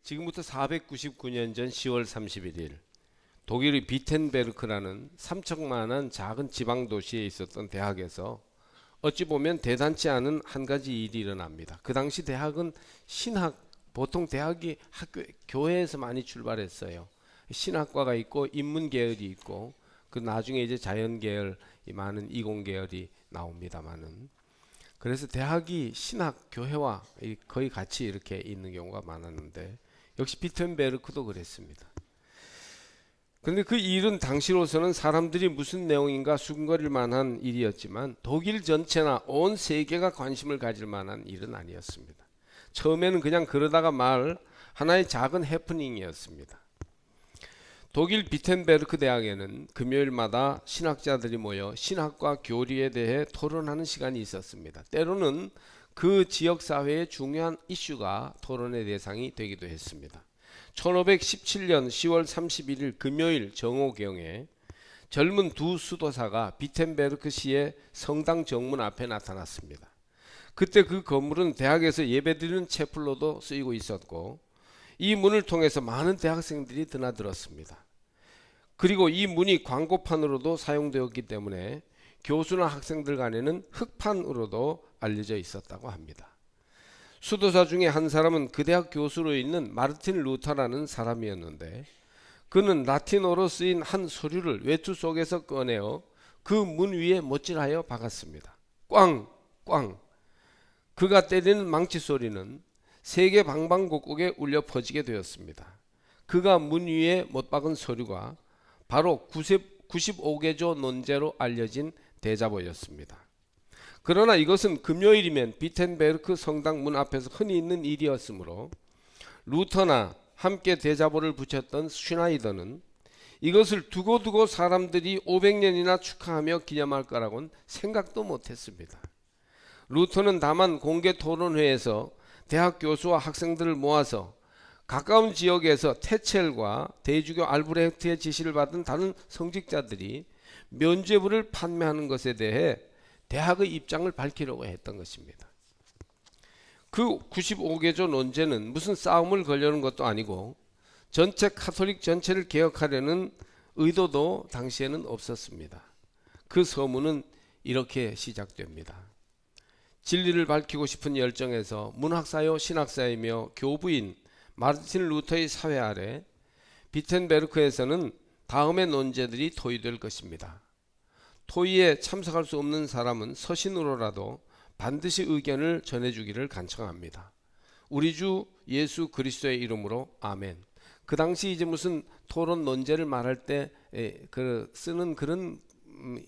지금부터 499년 전 10월 31일 독일의 비텐베르크라는 삼척만한 작은 지방 도시에 있었던 대학에서 어찌 보면 대단치 않은 한 가지 일이 일어납니다. 그 당시 대학은 보통 대학이 교회에서 많이 출발했어요. 신학과가 있고 인문 계열이 있고 그 나중에 이제 자연 계열, 많은 이공 계열이 나옵니다만은, 그래서 대학이 신학, 교회와 거의 같이 이렇게 있는 경우가 많았는데 역시 비텐베르크도 그랬습니다. 그런데 그 일은 당시로서는 사람들이 무슨 내용인가 수근거릴 만한 일이었지만 독일 전체나 온 세계가 관심을 가질 만한 일은 아니었습니다. 처음에는 그냥 그러다가 말 하나의 작은 해프닝이었습니다. 독일 비텐베르크 대학에는 금요일마다 신학자들이 모여 신학과 교리에 대해 토론하는 시간이 있었습니다. 때로는 그 지역 사회의 중요한 이슈가 토론의 대상이 되기도 했습니다. 1517년 10월 31일 금요일 정오경에 젊은 두 수도사가 비텐베르크시의 성당 정문 앞에 나타났습니다. 그때 그 건물은 대학에서 예배드리는 채플로도 쓰이고 있었고 이 문을 통해서 많은 대학생들이 드나들었습니다. 그리고 이 문이 광고판으로도 사용되었기 때문에 교수나 학생들 간에는 흑판으로도 알려져 있었다고 합니다. 수도사 중에 한 사람은 그 대학 교수로 있는 마르틴 루터라는 사람이었는데, 그는 라틴어로 쓰인 한 서류를 외투 속에서 꺼내어 그 문 위에 못질하여 박았습니다. 꽝! 꽝! 그가 때리는 망치 소리는 세계 방방곡곡에 울려 퍼지게 되었습니다. 그가 문 위에 못 박은 서류가 바로 95개조 논제로 알려진 대자보였습니다. 그러나 이것은 금요일이면 비텐베르크 성당 문 앞에서 흔히 있는 일이었으므로 루터나 함께 대자보를 붙였던 슈나이더는 이것을 두고두고 사람들이 500년이나 축하하며 기념할 거라고는 생각도 못했습니다. 루터는 다만 공개 토론회에서 대학 교수와 학생들을 모아서 가까운 지역에서 테첼과 대주교 알브레흐트의 지시를 받은 다른 성직자들이 면죄부를 판매하는 것에 대해 대학의 입장을 밝히려고 했던 것입니다. 그 95개조 논제는 무슨 싸움을 걸려는 것도 아니고 전체 카톨릭 전체를 개혁하려는 의도도 당시에는 없었습니다. 그 서문은 이렇게 시작됩니다. 진리를 밝히고 싶은 열정에서 문학사요 신학사이며 교부인 마르틴 루터의 사회 아래 비텐베르크에서는 다음의 논제들이 토의될 것입니다. 토의에 참석할 수 없는 사람은 서신으로라도 반드시 의견을 전해주기를 간청합니다. 우리 주 예수 그리스도의 이름으로 아멘. 그 당시 이제 무슨 토론 논제를 말할 때 쓰는 그런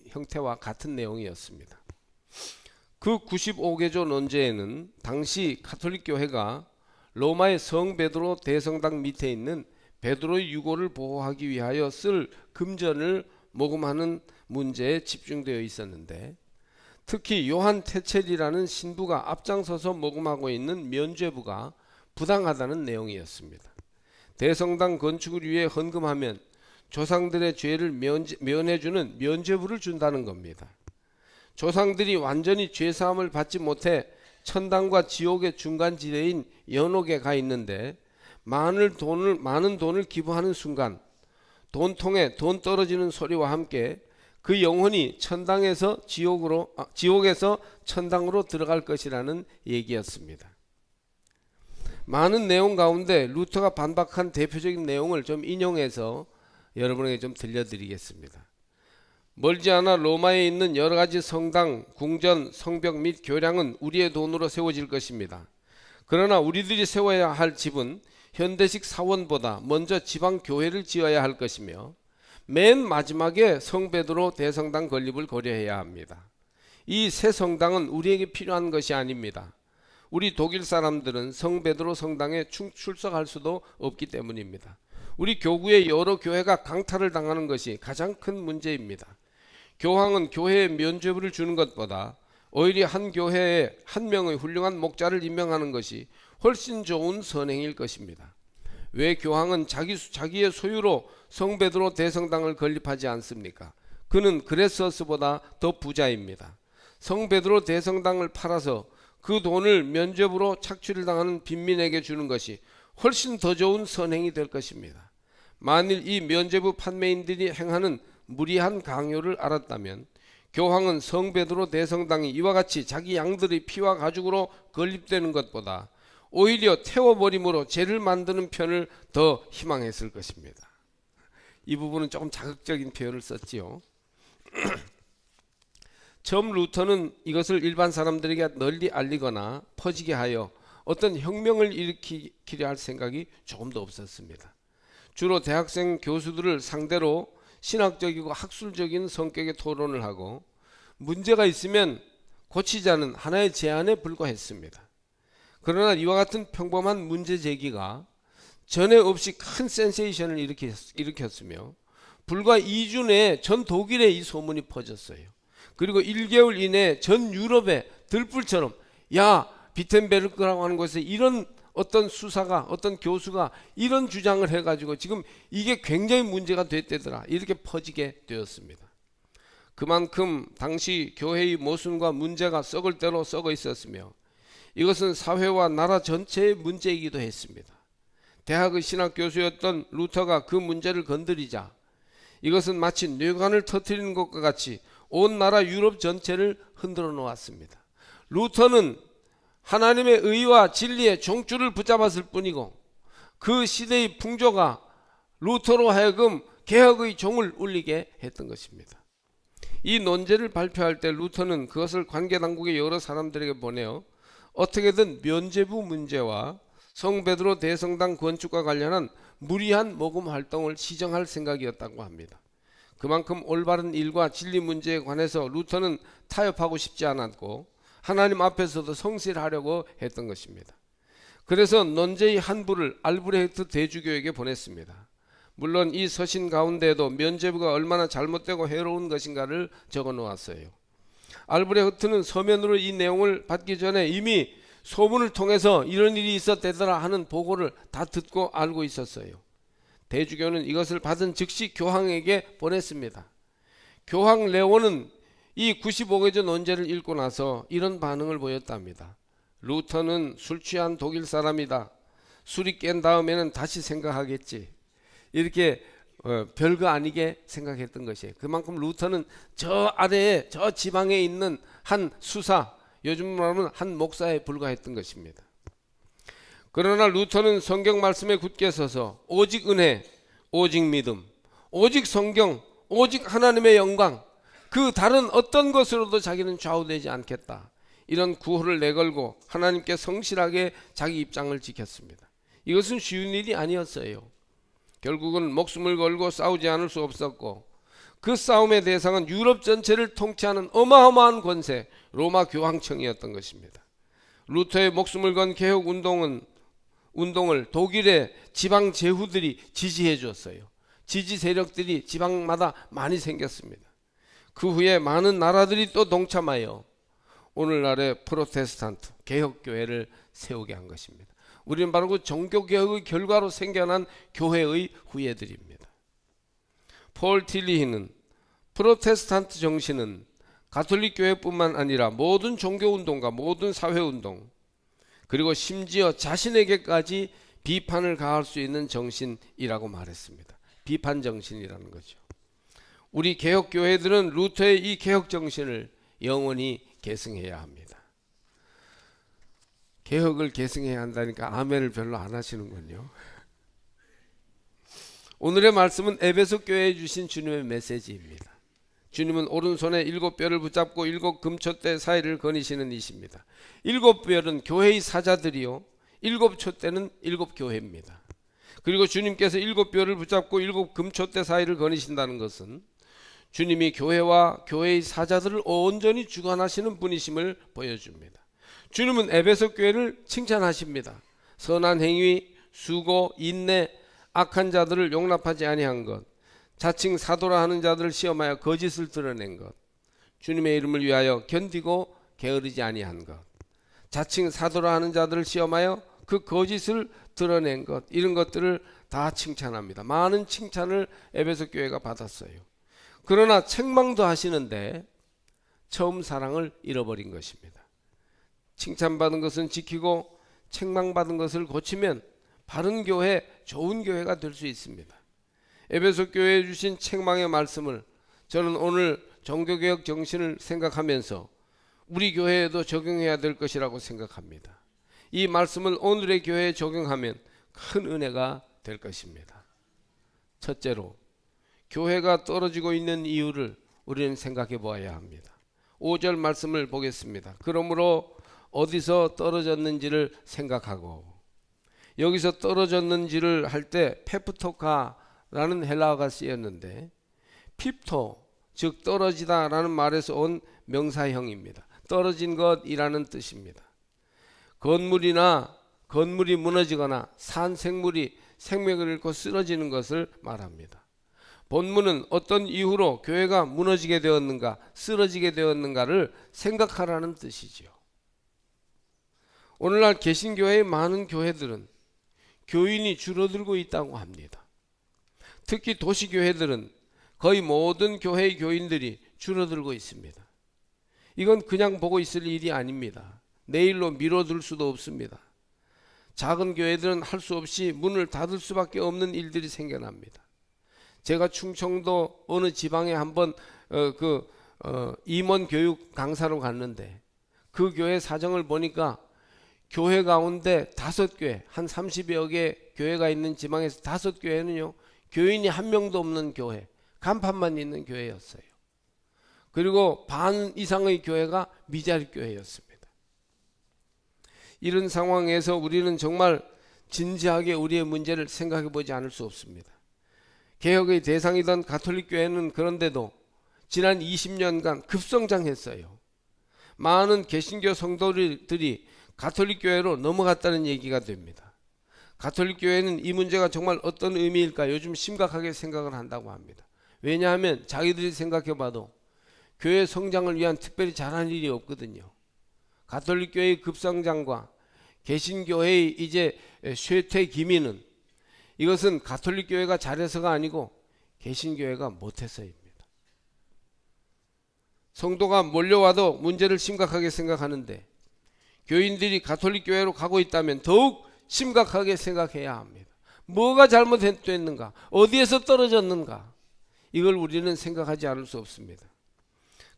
형태와 같은 내용이었습니다. 그 95개조 논제에는 당시 가톨릭 교회가 로마의 성 베드로 대성당 밑에 있는 베드로의 유골을 보호하기 위하여 쓸 금전을 모금하는 문제에 집중되어 있었는데, 특히 요한 테첼이라는 신부가 앞장서서 모금하고 있는 면죄부가 부당하다는 내용이었습니다. 대성당 건축을 위해 헌금하면 조상들의 죄를 면해주는 면죄부를 준다는 겁니다. 조상들이 완전히 죄사함을 받지 못해 천당과 지옥의 중간지대인 연옥에 가 있는데 많은 돈을 기부하는 순간 돈통에 돈 떨어지는 소리와 함께 그 영혼이 지옥에서 천당으로 들어갈 것이라는 얘기였습니다. 많은 내용 가운데 루터가 반박한 대표적인 내용을 좀 인용해서 여러분에게 좀 들려드리겠습니다. 멀지 않아 로마에 있는 여러 가지 성당, 궁전, 성벽 및 교량은 우리의 돈으로 세워질 것입니다. 그러나 우리들이 세워야 할 집은 현대식 사원보다 먼저 지방 교회를 지어야 할 것이며 맨 마지막에 성베드로 대성당 건립을 고려해야 합니다. 이 새 성당은 우리에게 필요한 것이 아닙니다. 우리 독일 사람들은 성베드로 성당에 출석할 수도 없기 때문입니다. 우리 교구의 여러 교회가 강탈을 당하는 것이 가장 큰 문제입니다. 교황은 교회에 면죄부를 주는 것보다 오히려 한 교회에 한 명의 훌륭한 목자를 임명하는 것이 훨씬 좋은 선행일 것입니다. 왜 교황은 자기의 소유로 성베드로 대성당을 건립하지 않습니까? 그는 그레서스보다 더 부자입니다. 성베드로 대성당을 팔아서 그 돈을 면죄부로 착취를 당하는 빈민에게 주는 것이 훨씬 더 좋은 선행이 될 것입니다. 만일 이 면죄부 판매인들이 행하는 무리한 강요를 알았다면 교황은 성 베드로 대성당이 이와 같이 자기 양들의 피와 가죽으로 건립되는 것보다 오히려 태워버림으로 죄를 만드는 편을 더 희망했을 것입니다. 이 부분은 조금 자극적인 표현을 썼지요. 처음 루터는 이것을 일반 사람들에게 널리 알리거나 퍼지게 하여 어떤 혁명을 일으키려 할 생각이 조금도 없었습니다. 주로 대학생 교수들을 상대로 신학적이고 학술적인 성격의 토론을 하고 문제가 있으면 고치자는 하나의 제안에 불과했습니다. 그러나 이와 같은 평범한 문제 제기가 전에 없이 큰 센세이션을 일으켰으며 불과 2주 내에 전 독일에 이 소문이 퍼졌어요. 그리고 1개월 이내에 전 유럽에 들불처럼 야, 비텐베르크라고 하는 곳에 이런 어떤 수사가, 어떤 교수가 이런 주장을 해가지고 지금 이게 굉장히 문제가 됐대더라, 이렇게 퍼지게 되었습니다. 그만큼 당시 교회의 모순과 문제가 썩을 대로 썩어 있었으며 이것은 사회와 나라 전체의 문제이기도 했습니다. 대학의 신학 교수였던 루터가 그 문제를 건드리자 이것은 마치 뇌관을 터뜨리는 것과 같이 온 나라 유럽 전체를 흔들어 놓았습니다. 루터는 하나님의 의와 진리의 종줄을 붙잡았을 뿐이고 그 시대의 풍조가 루터로 하여금 개혁의 종을 울리게 했던 것입니다. 이 논제를 발표할 때 루터는 그것을 관계당국의 여러 사람들에게 보내어 어떻게든 면죄부 문제와 성 베드로 대성당 건축과 관련한 무리한 모금 활동을 시정할 생각이었다고 합니다. 그만큼 올바른 일과 진리 문제에 관해서 루터는 타협하고 싶지 않았고 하나님 앞에서도 성실하려고 했던 것입니다. 그래서 논제의 한 부를 알브레히트 대주교에게 보냈습니다. 물론 이 서신 가운데에도 면죄부가 얼마나 잘못되고 해로운 것인가를 적어 놓았어요. 알브레히트는 서면으로 이 내용을 받기 전에 이미 소문을 통해서 이런 일이 있었대더라 하는 보고를 다 듣고 알고 있었어요. 대주교는 이것을 받은 즉시 교황에게 보냈습니다. 교황 레오는 이 95개조 논제를 읽고 나서 이런 반응을 보였답니다. 루터는 술 취한 독일 사람이다. 술이 깬 다음에는 다시 생각하겠지. 이렇게 별거 아니게 생각했던 것이에요. 그만큼 루터는 저 아래에 저 지방에 있는 한 수사, 요즘 말하면 한 목사에 불과했던 것입니다. 그러나 루터는 성경 말씀에 굳게 서서 오직 은혜, 오직 믿음, 오직 성경, 오직 하나님의 영광, 그 다른 어떤 것으로도 자기는 좌우되지 않겠다, 이런 구호를 내걸고 하나님께 성실하게 자기 입장을 지켰습니다. 이것은 쉬운 일이 아니었어요. 결국은 목숨을 걸고 싸우지 않을 수 없었고 그 싸움의 대상은 유럽 전체를 통치하는 어마어마한 권세, 로마 교황청이었던 것입니다. 루터의 목숨을 건 개혁 운동을 독일의 지방 제후들이 지지해 줬어요. 지지 세력들이 지방마다 많이 생겼습니다. 그 후에 많은 나라들이 또 동참하여 오늘날의 프로테스탄트 개혁교회를 세우게 한 것입니다. 우리는 바로 그 종교개혁의 결과로 생겨난 교회의 후예들입니다. 폴 틸리히는 프로테스탄트 정신은 가톨릭 교회뿐만 아니라 모든 종교운동과 모든 사회운동, 그리고 심지어 자신에게까지 비판을 가할 수 있는 정신이라고 말했습니다. 비판 정신이라는 거죠. 우리 개혁교회들은 루터의 이 개혁 정신을 영원히 계승해야 합니다. 개혁을 계승해야 한다니까 아멘을 별로 안 하시는군요. 오늘의 말씀은 에베소 교회에 주신 주님의 메시지입니다. 주님은 오른손에 7뼈를 붙잡고 7 금촛대 사이를 거니시는 이십니다. 7뼈는 교회의 사자들이요, 7촛대는 7교회입니다. 그리고 주님께서 7뼈를 붙잡고 7 금촛대 사이를 거니신다는 것은 주님이 교회와 교회의 사자들을 온전히 주관하시는 분이심을 보여줍니다. 주님은 에베소 교회를 칭찬하십니다. 선한 행위, 수고, 인내, 악한 자들을 용납하지 아니한 것, 자칭 사도라 하는 자들을 시험하여 거짓을 드러낸 것, 주님의 이름을 위하여 견디고 게으르지 아니한 것, 자칭 사도라 하는 자들을 시험하여 그 거짓을 드러낸 것, 이런 것들을 다 칭찬합니다. 많은 칭찬을 에베소 교회가 받았어요. 그러나 책망도 하시는데 처음 사랑을 잃어버린 것입니다. 칭찬받은 것은 지키고 책망받은 것을 고치면 바른 교회, 좋은 교회가 될 수 있습니다. 에베소 교회에 주신 책망의 말씀을 저는 오늘 종교개혁 정신을 생각하면서 우리 교회에도 적용해야 될 것이라고 생각합니다. 이 말씀을 오늘의 교회에 적용하면 큰 은혜가 될 것입니다. 첫째로, 교회가 떨어지고 있는 이유를 우리는 생각해 보아야 합니다. 5절 말씀을 보겠습니다. 그러므로 어디서 떨어졌는지를 생각하고, 여기서 떨어졌는지를 할 때 페프토카라는 헬라어가 쓰였는데, 핍토, 즉 떨어지다 라는 말에서 온 명사형입니다. 떨어진 것이라는 뜻입니다. 건물이 무너지거나 산 생물이 생명을 잃고 쓰러지는 것을 말합니다. 본문은 어떤 이유로 교회가 무너지게 되었는가, 쓰러지게 되었는가를 생각하라는 뜻이지요. 오늘날 개신교회의 많은 교회들은 교인이 줄어들고 있다고 합니다. 특히 도시교회들은 거의 모든 교회의 교인들이 줄어들고 있습니다. 이건 그냥 보고 있을 일이 아닙니다. 내일로 미뤄둘 수도 없습니다. 작은 교회들은 할 수 없이 문을 닫을 수밖에 없는 일들이 생겨납니다. 제가 충청도 어느 지방에 한번 임원 교육 강사로 갔는데 그 교회 사정을 보니까 교회 가운데 5교회, 한 30여 개 교회가 있는 지방에서 5교회는요 교인이 한 명도 없는 교회, 간판만 있는 교회였어요. 그리고 반 이상의 교회가 미자립 교회였습니다. 이런 상황에서 우리는 정말 진지하게 우리의 문제를 생각해 보지 않을 수 없습니다. 개혁의 대상이던 가톨릭 교회는 그런데도 지난 20년간 급성장했어요. 많은 개신교 성도들이 가톨릭 교회로 넘어갔다는 얘기가 됩니다. 가톨릭 교회는 이 문제가 정말 어떤 의미일까 요즘 심각하게 생각을 한다고 합니다. 왜냐하면 자기들이 생각해 봐도 교회 성장을 위한 특별히 잘한 일이 없거든요. 가톨릭 교회의 급성장과 개신교회의 이제 쇠퇴 기미는 이것은 가톨릭 교회가 잘해서가 아니고 개신교회가 못해서입니다. 성도가 몰려와도 문제를 심각하게 생각하는데 교인들이 가톨릭 교회로 가고 있다면 더욱 심각하게 생각해야 합니다. 뭐가 잘못됐는가? 어디에서 떨어졌는가? 이걸 우리는 생각하지 않을 수 없습니다.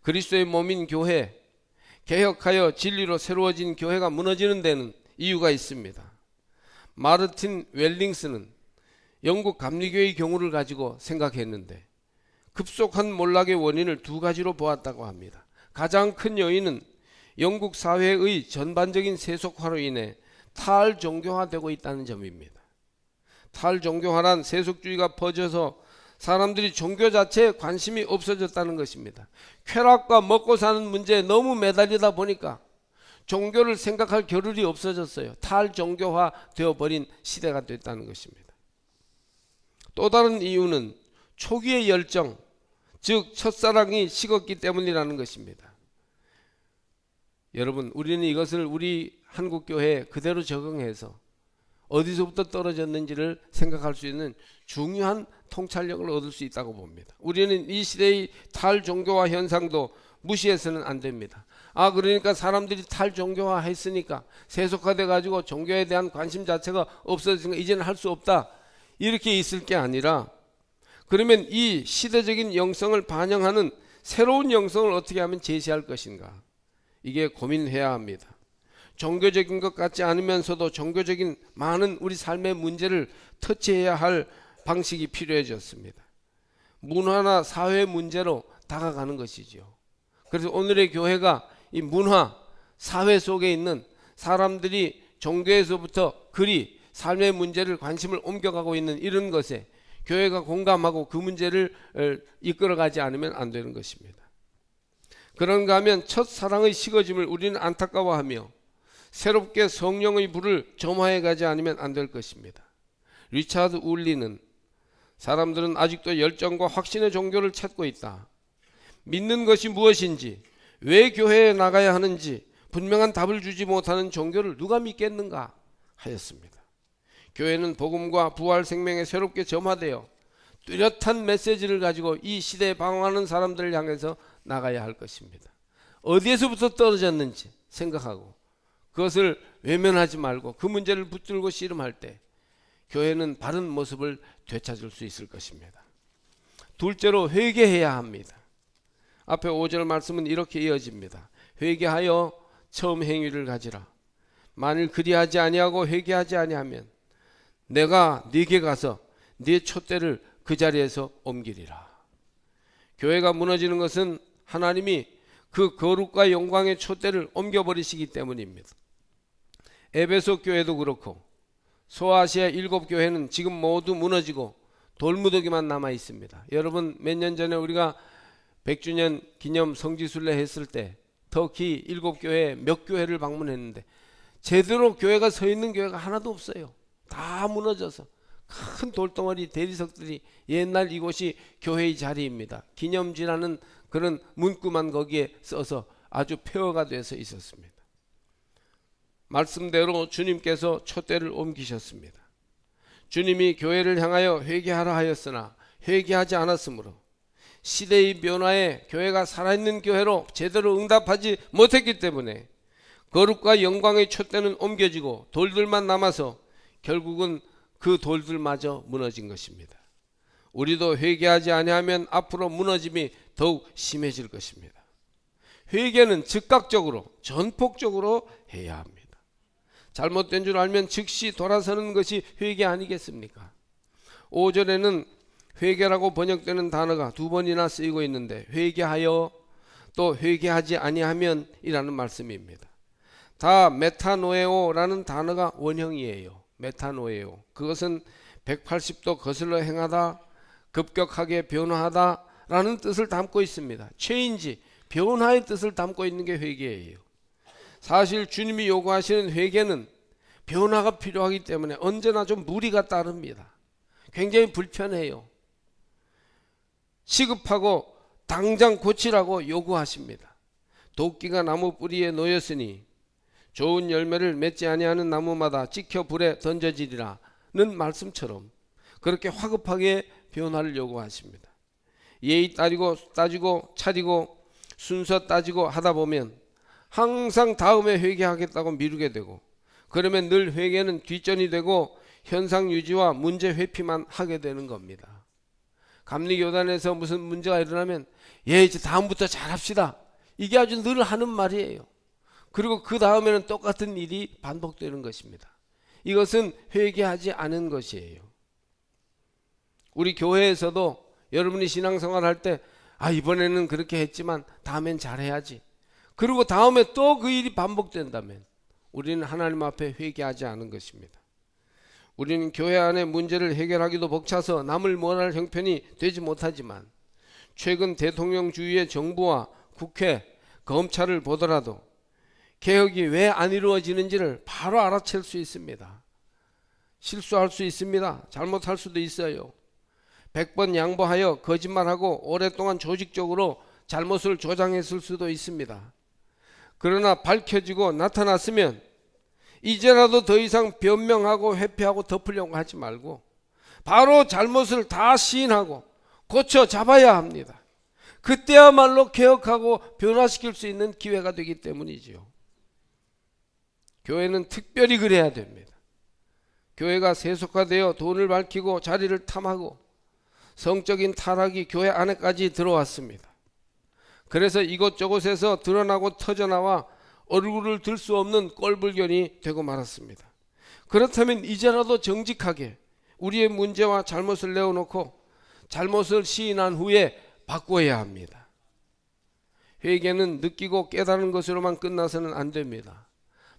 그리스도의 몸인 교회, 개혁하여 진리로 새로워진 교회가 무너지는 데는 이유가 있습니다. 마르틴 웰링스는 영국 감리교의 경우를 가지고 생각했는데 급속한 몰락의 원인을 2가지로 보았다고 합니다. 가장 큰 요인은 영국 사회의 전반적인 세속화로 인해 탈종교화되고 있다는 점입니다. 탈종교화란 세속주의가 퍼져서 사람들이 종교 자체에 관심이 없어졌다는 것입니다. 쾌락과 먹고 사는 문제에 너무 매달리다 보니까 종교를 생각할 겨를이 없어졌어요. 탈종교화 되어버린 시대가 됐다는 것입니다. 또 다른 이유는 초기의 열정, 즉 첫사랑이 식었기 때문이라는 것입니다. 여러분, 우리는 이것을 우리 한국교회에 그대로 적용해서 어디서부터 떨어졌는지를 생각할 수 있는 중요한 통찰력을 얻을 수 있다고 봅니다. 우리는 이 시대의 탈종교화 현상도 무시해서는 안 됩니다. 그러니까 사람들이 탈종교화 했으니까 세속화돼 가지고 종교에 대한 관심 자체가 없어지니까 이제는 할 수 없다, 이렇게 있을 게 아니라, 그러면 이 시대적인 영성을 반영하는 새로운 영성을 어떻게 하면 제시할 것인가, 이게 고민해야 합니다. 종교적인 것 같지 않으면서도 종교적인 많은 우리 삶의 문제를 터치해야 할 방식이 필요해졌습니다. 문화나 사회 문제로 다가가는 것이죠. 그래서 오늘의 교회가 이 문화, 사회 속에 있는 사람들이 종교에서부터 그리 삶의 문제를 관심을 옮겨가고 있는 이런 것에 교회가 공감하고 그 문제를 이끌어가지 않으면 안 되는 것입니다. 그런가 하면 첫사랑의 식어짐을 우리는 안타까워하며 새롭게 성령의 불을 점화해 가지 않으면 안 될 것입니다. 리차드 울리는 사람들은 아직도 열정과 확신의 종교를 찾고 있다. 믿는 것이 무엇인지, 왜 교회에 나가야 하는지 분명한 답을 주지 못하는 종교를 누가 믿겠는가 하였습니다. 교회는 복음과 부활 생명에 새롭게 점화되어 뚜렷한 메시지를 가지고 이 시대에 방황하는 사람들을 향해서 나가야 할 것입니다. 어디에서부터 떨어졌는지 생각하고 그것을 외면하지 말고 그 문제를 붙들고 씨름할 때 교회는 바른 모습을 되찾을 수 있을 것입니다. 둘째로 회개해야 합니다. 앞에 5절 말씀은 이렇게 이어집니다. 회개하여 처음 행위를 가지라. 만일 그리하지 아니하고 회개하지 아니하면 내가 네게 가서 네 촛대를 그 자리에서 옮기리라. 교회가 무너지는 것은 하나님이 그 거룩과 영광의 촛대를 옮겨버리시기 때문입니다. 에베소 교회도 그렇고 소아시아 7교회는 지금 모두 무너지고 돌무더기만 남아 있습니다. 여러분, 몇 년 전에 우리가 100주년 기념 성지순례 했을 때 터키 7교회 몇 교회를 방문했는데 제대로 교회가 서 있는 교회가 하나도 없어요. 다 무너져서 큰 돌덩어리 대리석들이, 옛날 이곳이 교회의 자리입니다. 기념지라는 그런 문구만 거기에 써서 아주 폐허가 돼서 있었습니다. 말씀대로 주님께서 촛대를 옮기셨습니다. 주님이 교회를 향하여 회개하라 하였으나 회개하지 않았으므로 시대의 변화에 교회가 살아있는 교회로 제대로 응답하지 못했기 때문에 거룩과 영광의 촛대는 옮겨지고 돌들만 남아서 결국은 그 돌들마저 무너진 것입니다. 우리도 회개하지 아니하면 앞으로 무너짐이 더욱 심해질 것입니다. 회개는 즉각적으로 전폭적으로 해야 합니다. 잘못된 줄 알면 즉시 돌아서는 것이 회개 아니겠습니까? 5절에는 회개라고 번역되는 단어가 2번이나 쓰이고 있는데 회개하여 또 회개하지 아니하면 이라는 말씀입니다. 다 메타노에오라는 단어가 원형이에요. 메타노에오. 그것은 180도 거슬러 행하다, 급격하게 변화하다 라는 뜻을 담고 있습니다. 체인지, 변화의 뜻을 담고 있는 게 회개예요. 사실 주님이 요구하시는 회개는 변화가 필요하기 때문에 언제나 좀 무리가 따릅니다. 굉장히 불편해요. 시급하고 당장 고치라고 요구하십니다. 도끼가 나무 뿌리에 놓였으니 좋은 열매를 맺지 아니하는 나무마다 찍혀 불에 던져지리라는 말씀처럼 그렇게 화급하게 변화를 요구하십니다. 예의 따지고 차리고 순서 따지고 하다 보면 항상 다음에 회개하겠다고 미루게 되고, 그러면 늘 회개는 뒷전이 되고 현상 유지와 문제 회피만 하게 되는 겁니다. 감리교단에서 무슨 문제가 일어나면 이제 다음부터 잘합시다, 이게 아주 늘 하는 말이에요. 그리고 그 다음에는 똑같은 일이 반복되는 것입니다. 이것은 회개하지 않은 것이에요. 우리 교회에서도 여러분이 신앙생활 할 때 이번에는 그렇게 했지만 다음엔 잘해야지, 그리고 다음에 또 그 일이 반복된다면 우리는 하나님 앞에 회개하지 않은 것입니다. 우리는 교회 안에 문제를 해결하기도 벅차서 남을 몰할 형편이 되지 못하지만 최근 대통령 주위의 정부와 국회, 검찰을 보더라도 개혁이 왜 안 이루어지는지를 바로 알아챌 수 있습니다. 실수할 수 있습니다. 잘못할 수도 있어요. 100번 양보하여 거짓말하고 오랫동안 조직적으로 잘못을 조장했을 수도 있습니다. 그러나 밝혀지고 나타났으면 이제라도 더 이상 변명하고 회피하고 덮으려고 하지 말고 바로 잘못을 다 시인하고 고쳐 잡아야 합니다. 그때야말로 개혁하고 변화시킬 수 있는 기회가 되기 때문이지요. 교회는 특별히 그래야 됩니다. 교회가 세속화되어 돈을 밝히고 자리를 탐하고 성적인 타락이 교회 안에까지 들어왔습니다. 그래서 이곳저곳에서 드러나고 터져나와 얼굴을 들 수 없는 꼴불견이 되고 말았습니다. 그렇다면 이제라도 정직하게 우리의 문제와 잘못을 내어놓고 잘못을 시인한 후에 바꿔야 합니다. 회개는 느끼고 깨달은 것으로만 끝나서는 안 됩니다.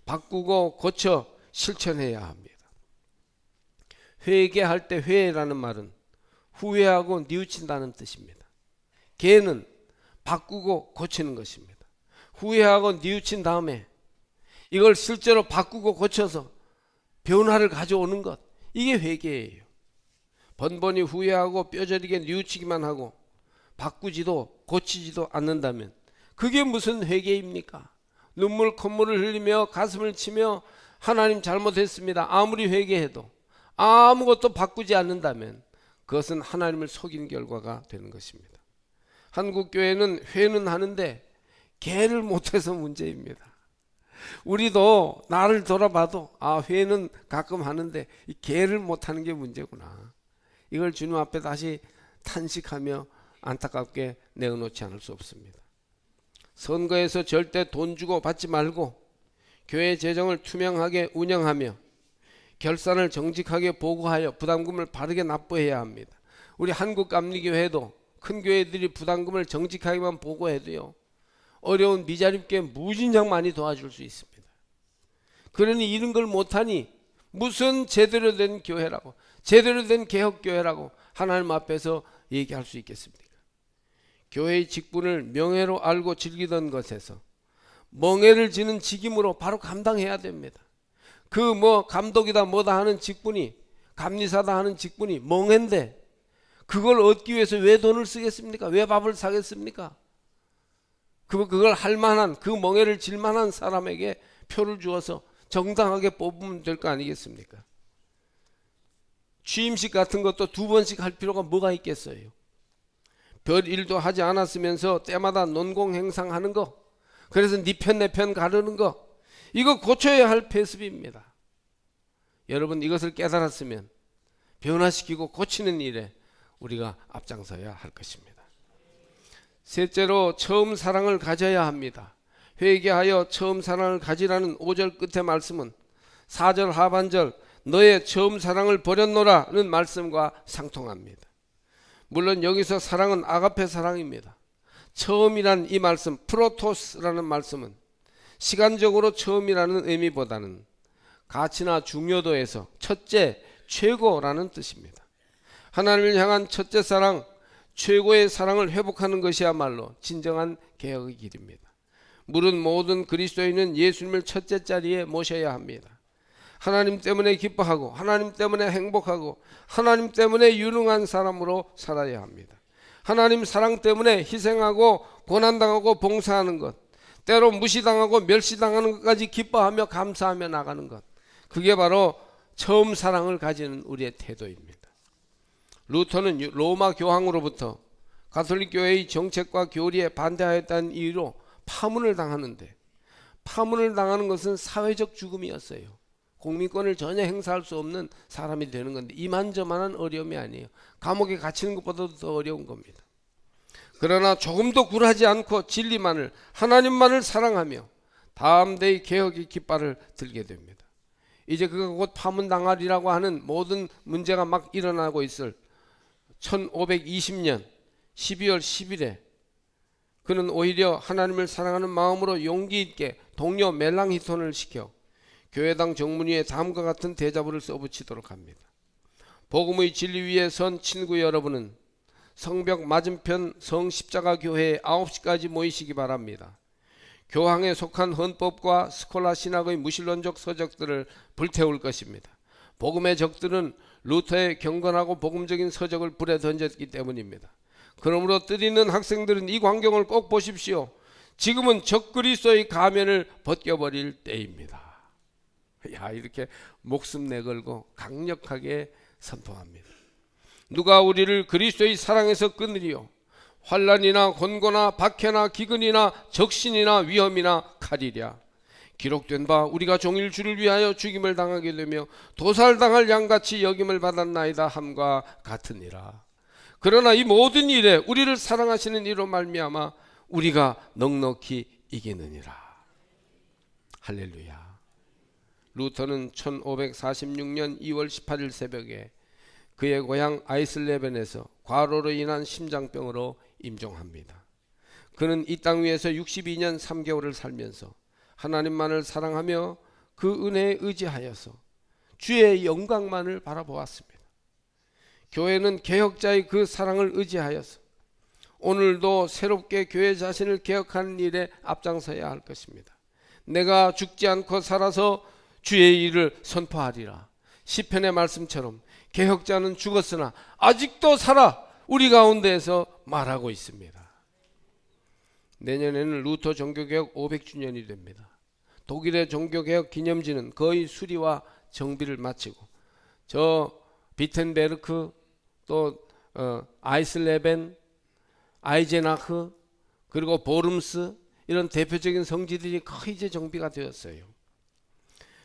바꾸고 고쳐 실천해야 합니다. 회개할 때 회라는 말은 후회하고 뉘우친다는 뜻입니다. 개는 바꾸고 고치는 것입니다. 후회하고 뉘우친 다음에 이걸 실제로 바꾸고 고쳐서 변화를 가져오는 것, 이게 회개예요. 번번이 후회하고 뼈저리게 뉘우치기만 하고 바꾸지도 고치지도 않는다면 그게 무슨 회개입니까? 눈물 콧물을 흘리며 가슴을 치며 하나님 잘못했습니다, 아무리 회개해도 아무것도 바꾸지 않는다면 그것은 하나님을 속인 결과가 되는 것입니다. 한국 교회는 회는 하는데 개를 못해서 문제입니다. 우리도 나를 돌아봐도 회는 가끔 하는데 이 개를 못하는 게 문제구나. 이걸 주님 앞에 다시 탄식하며 안타깝게 내어놓지 않을 수 없습니다. 선거에서 절대 돈 주고 받지 말고 교회 재정을 투명하게 운영하며 결산을 정직하게 보고하여 부담금을 바르게 납부해야 합니다. 우리 한국감리교회도 큰 교회들이 부담금을 정직하게만 보고해도요, 어려운 미자립교회 무진장 많이 도와줄 수 있습니다. 그러니 이런 걸 못하니 무슨 제대로 된 교회라고, 제대로 된 개혁교회라고 하나님 앞에서 얘기할 수 있겠습니까? 교회의 직분을 명예로 알고 즐기던 것에서 멍해를 지는 직임으로 바로 감당해야 됩니다. 그 감독이다 뭐다 하는 직분이, 감리사다 하는 직분이 멍해인데 그걸 얻기 위해서 왜 돈을 쓰겠습니까? 왜 밥을 사겠습니까? 그걸 할 만한, 그 멍해를 질 만한 사람에게 표를 주어서 정당하게 뽑으면 될 거 아니겠습니까? 취임식 같은 것도 2번씩 할 필요가 뭐가 있겠어요? 별 일도 하지 않았으면서 때마다 논공행상하는 거, 그래서 네 편 내 편 가르는 거, 이거 고쳐야 할 폐습입니다. 여러분, 이것을 깨달았으면 변화시키고 고치는 일에 우리가 앞장서야 할 것입니다. 셋째로, 처음 사랑을 가져야 합니다. 회개하여 처음 사랑을 가지라는 5절 끝의 말씀은 4절 하반절 너의 처음 사랑을 버렸노라는 말씀과 상통합니다. 물론 여기서 사랑은 아가페 사랑입니다. 처음이란 이 말씀, 프로토스라는 말씀은 시간적으로 처음이라는 의미보다는 가치나 중요도에서 첫째, 최고라는 뜻입니다. 하나님을 향한 첫째 사랑, 최고의 사랑을 회복하는 것이야말로 진정한 개혁의 길입니다. 물은 모든 그리스도인은 예수님을 첫째 자리에 모셔야 합니다. 하나님 때문에 기뻐하고 하나님 때문에 행복하고 하나님 때문에 유능한 사람으로 살아야 합니다. 하나님 사랑 때문에 희생하고 고난당하고 봉사하는 것, 때로 무시당하고 멸시당하는 것까지 기뻐하며 감사하며 나가는 것, 그게 바로 처음 사랑을 가지는 우리의 태도입니다. 루터는 로마 교황으로부터 가톨릭 교회의 정책과 교리에 반대하였다는 이유로 파문을 당하는데, 파문을 당하는 것은 사회적 죽음이었어요. 공민권을 전혀 행사할 수 없는 사람이 되는 건데 이만저만한 어려움이 아니에요. 감옥에 갇히는 것보다도 더 어려운 겁니다. 그러나 조금도 굴하지 않고 진리만을, 하나님만을 사랑하며 담대히 개혁의 깃발을 들게 됩니다. 이제 그가 곧 파문당하리라고 하는 모든 문제가 막 일어나고 있을 1520년 12월 10일에 그는 오히려 하나님을 사랑하는 마음으로 용기 있게 동료 멜랑히톤을 시켜 교회당 정문위에 다음과 같은 대자보를 써붙이도록 합니다. 복음의 진리 위에 선 친구 여러분은 성벽 맞은편 성십자가 교회에 9시까지 모이시기 바랍니다. 교황에 속한 헌법과 스콜라 신학의 무신론적 서적들을 불태울 것입니다. 복음의 적들은 루터의 경건하고 복음적인 서적을 불에 던졌기 때문입니다. 그러므로 뜻 있는 학생들은 이 광경을 꼭 보십시오. 지금은 적그리스도의 가면을 벗겨버릴 때입니다. 이렇게 목숨 내걸고 강력하게 선포합니다. 누가 우리를 그리스도의 사랑에서 끊으리요? 환난이나 곤고나 박해나 기근이나 적신이나 위험이나 칼이랴. 기록된 바 우리가 종일 주를 위하여 죽임을 당하게 되며 도살당할 양같이 여김을 받았나이다 함과 같으니라. 그러나 이 모든 일에 우리를 사랑하시는 이로 말미암아 우리가 넉넉히 이기느니라. 할렐루야. 루터는 1546년 2월 18일 새벽에 그의 고향 아이슬레벤에서 과로로 인한 심장병으로 임종합니다. 그는 이 땅 위에서 62년 3개월을 살면서 하나님만을 사랑하며 그 은혜에 의지하여서 주의 영광만을 바라보았습니다. 교회는 개혁자의 그 사랑을 의지하여서 오늘도 새롭게 교회 자신을 개혁하는 일에 앞장서야 할 것입니다. 내가 죽지 않고 살아서 주의 일을 선포하리라. 시편의 말씀처럼 개혁자는 죽었으나 아직도 살아 우리 가운데에서 말하고 있습니다. 내년에는 루터 종교개혁 500주년이 됩니다. 독일의 종교개혁 기념지는 거의 수리와 정비를 마치고 저 비텐베르크 또 아이슬레벤, 아이제나흐 그리고 보름스 이런 대표적인 성지들이 거의 이제 정비가 되었어요.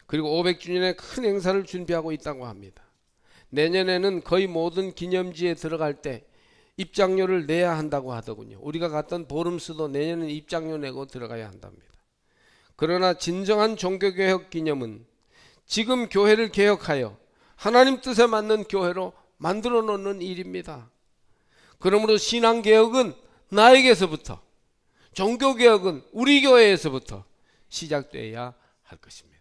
그리고 500주년의 큰 행사를 준비하고 있다고 합니다. 내년에는 거의 모든 기념지에 들어갈 때 입장료를 내야 한다고 하더군요. 우리가 갔던 보름스도 내년은 입장료 내고 들어가야 한답니다. 그러나 진정한 종교개혁 기념은 지금 교회를 개혁하여 하나님 뜻에 맞는 교회로 만들어 놓는 일입니다. 그러므로 신앙개혁은 나에게서부터, 종교개혁은 우리 교회에서부터 시작돼야 할 것입니다.